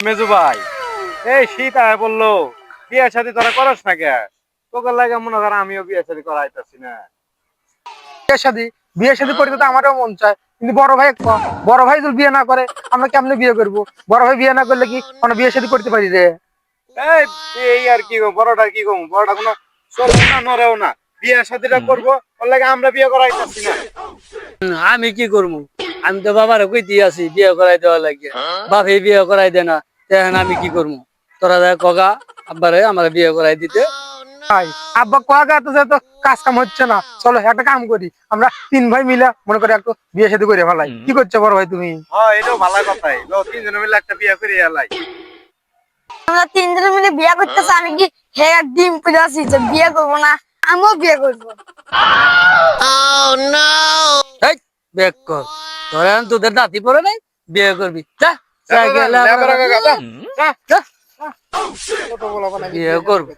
মেজু ভাই, এই শীত আয় বললো, বিয়ে শাদী তোরা করস না কে? তোকে লাগে মনে কর আমিও বিয়ে শাদী করাইতেছি না। বিয়ে শাদী বিয়ে শাদী করতে তো আমারও মন চায়, কিন্তু বড় ভাই বড় ভাই যদি বিয়ে না করে আমরা কেমনে বিয়ে করবো? বড় ভাই বিয়ে না করলে কি আমরা বিয়ে শাদী করতে পারি রে? এই এই আর কি কম, বড়টা কি কম, বড়টা কোনো চলবে না, নড়েও না। বিয়ে শাদীটা করবো, ওর লাগে আমরা বিয়ে করাইতেছি না। আমি কি করবো? আমি তো বাবার কইতে আছি বিয়ে করাই দেওয়া লাগে, বাপে বিয়ে করাই দে না। এখন আমি কি করবো? তোরা দেখ কগা আব্বারে আমার বিয়ে করাই দিতে। ভাই আব্বা কোয়াগা তো যেহেতু কাজ কাম হচ্ছে না, চলো একটা কাম করি, আমরা 3 ভাই মিলে মনে করে একটু বিয়ে শাদী করে ফেলাই। কি করছো বড় ভাই তুমি? হ্যাঁ, এটাও ভালো কথাই। তিনজনে মিলে একটা বিয়ে করে এলাই। আমরা তিনজনে মিলে বিয়ে করতেছি, আমি কি হে ডিম পেড়ে আছি যে বিয়ে করবো না? আমিও বিয়ে করবো। এই বিয়ে কর, তোরা এখন তোদের দাঁতি পরে নাই, বিয়ে করবি যা। যা গেলে লেবারা কাকা, যা, যা। যা, ছোট বলা বানাই বিয়ে করবো।